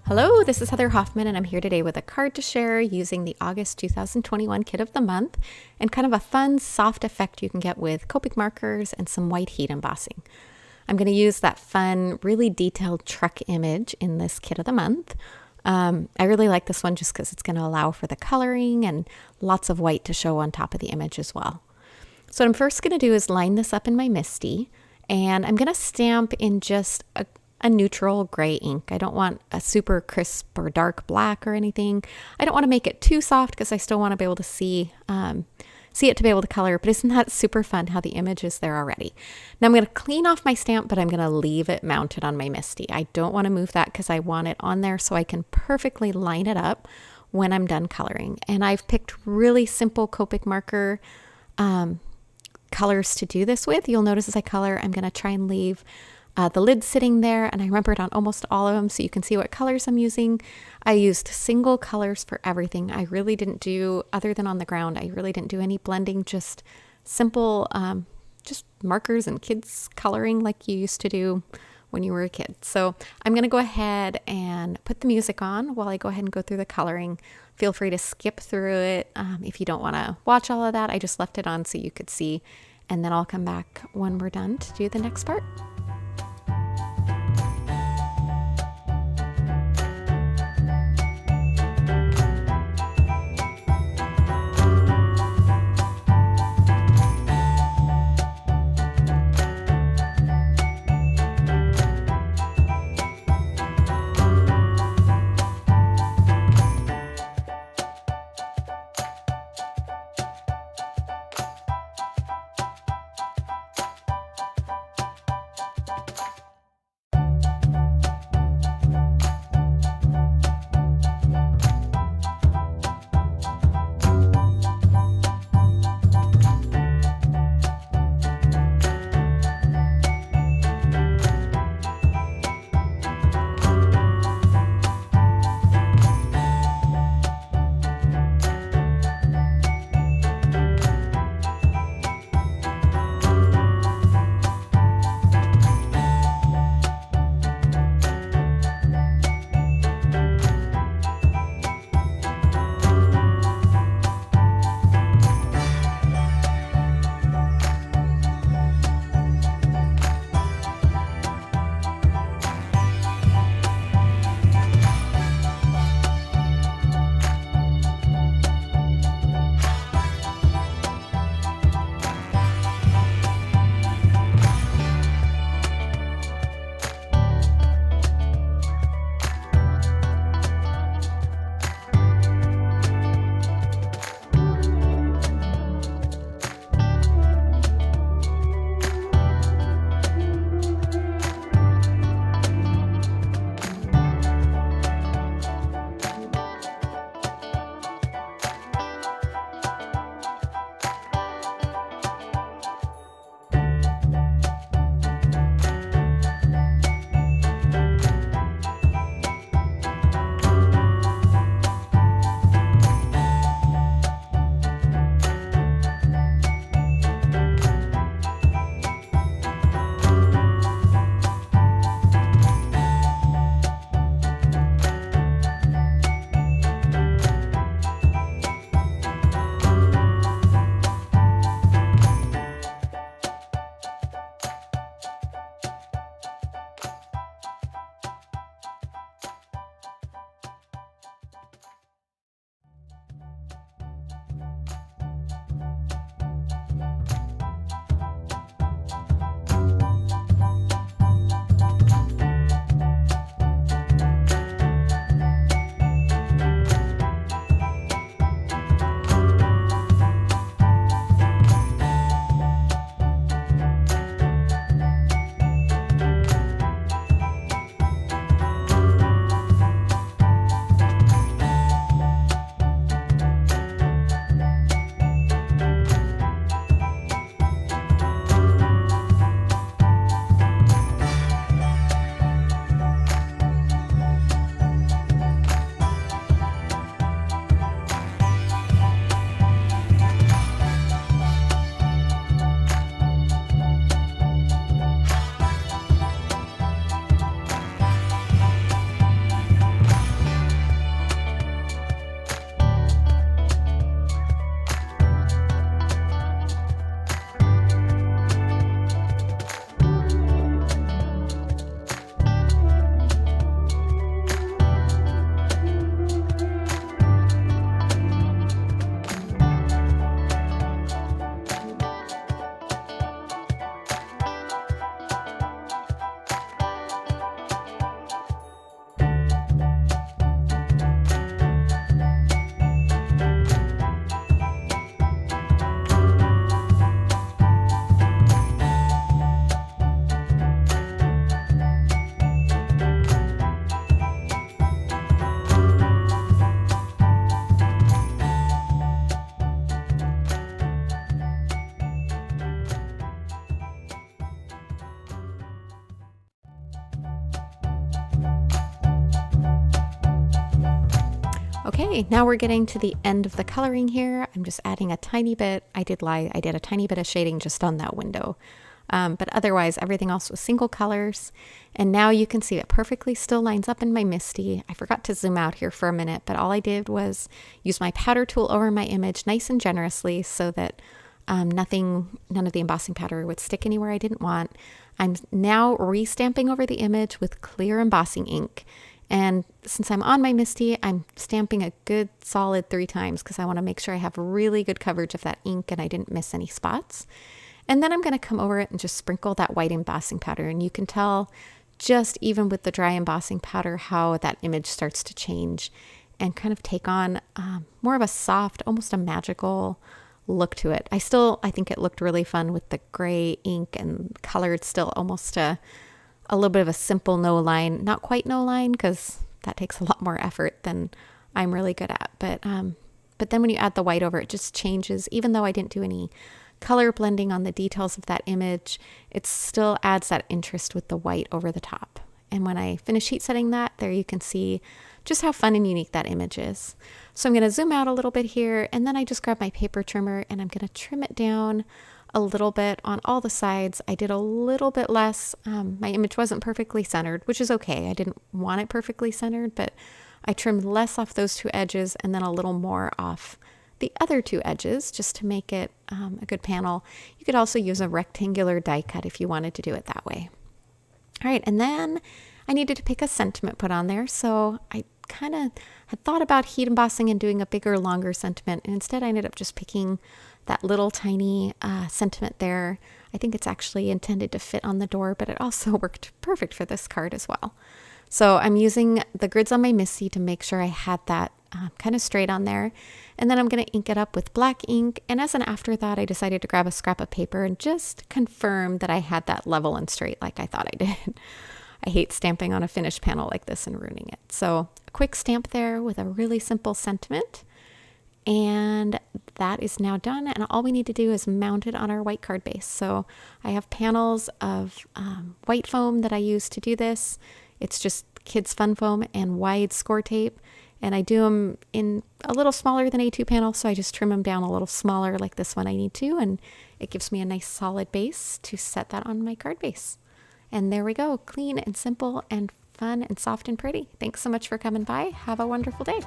Hello, this is Heather Hoffman, and I'm here today with a card to share using the August 2021 kit of the month and kind of a fun, soft effect you can get with Copic markers and some white heat embossing. I'm going to use that fun, really detailed truck image in this kit of the month. I really like this one just because it's going to allow for the coloring and lots of white to show on top of the image as well. So what I'm first going to do is line this up in my Misty, and I'm going to stamp in just a neutral gray ink. I don't want a super crisp or dark black or anything. I don't want to make it too soft because I still want to be able to see it to be able to color, but isn't that super fun how the image is there already? Now I'm going to clean off my stamp, but I'm going to leave it mounted on my Misty. I don't want to move that because I want it on there so I can perfectly line it up when I'm done coloring. And I've picked really simple Copic marker colors to do this with. You'll notice as I color, I'm going to try and leave the lid sitting there, and I remembered on almost all of them so you can see what colors I'm using. I used single colors for everything. I really didn't do, other than on the ground, I really didn't do any blending, just simple, just markers and kids coloring like you used to do when you were a kid. So I'm going to go ahead and put the music on while I go ahead and go through the coloring. Feel free to skip through it if you don't want to watch all of that. I just left it on so you could see, and then I'll come back when we're done to do the next part. Okay, now we're getting to the end of the coloring here. I'm just adding a tiny bit. I did lie, I did a tiny bit of shading just on that window. But otherwise, everything else was single colors. And now you can see it perfectly still lines up in my MISTI. I forgot to zoom out here for a minute, but all I did was use my powder tool over my image nice and generously so that none of the embossing powder would stick anywhere I didn't want. I'm now re-stamping over the image with clear embossing ink. And since I'm on my MISTI, I'm stamping a good solid 3 times because I want to make sure I have really good coverage of that ink and I didn't miss any spots. And then I'm going to come over it and just sprinkle that white embossing powder. And you can tell just even with the dry embossing powder how that image starts to change and kind of take on more of a soft, almost a magical look to it. I think it looked really fun with the gray ink and colored still almost a little bit of a simple no line, not quite no line because that takes a lot more effort than I'm really good at. But then when you add the white over, it just changes. Even though I didn't do any color blending on the details of that image, it still adds that interest with the white over the top. And when I finish heat setting that, there you can see just how fun and unique that image is. So I'm going to zoom out a little bit here, and then I just grab my paper trimmer and I'm going to trim it down a little bit on all the sides. I did a little bit less. My image wasn't perfectly centered, which is okay. I didn't want it perfectly centered, but I trimmed less off those 2 edges and then a little more off the other 2 edges just to make it a good panel. You could also use a rectangular die cut if you wanted to do it that way. All right, and then I needed to pick a sentiment put on there, so I kind of had thought about heat embossing and doing a bigger, longer sentiment, and instead I ended up just picking that little tiny sentiment there. I think it's actually intended to fit on the door, but it also worked perfect for this card as well. So I'm using the grids on my MISTI to make sure I had that kind of straight on there. And then I'm going to ink it up with black ink. And as an afterthought, I decided to grab a scrap of paper and just confirm that I had that level and straight like I thought I did. I hate stamping on a finished panel like this and ruining it. So a quick stamp there with a really simple sentiment. And that is now done. And all we need to do is mount it on our white card base. So I have panels of white foam that I use to do this. It's just kids fun foam and wide score tape. And I do them in a little smaller than A2 panel, so I just trim them down a little smaller like this one I need to, and it gives me a nice solid base to set that on my card base. And there we go, clean and simple and fun and soft and pretty. Thanks so much for coming by. Have a wonderful day.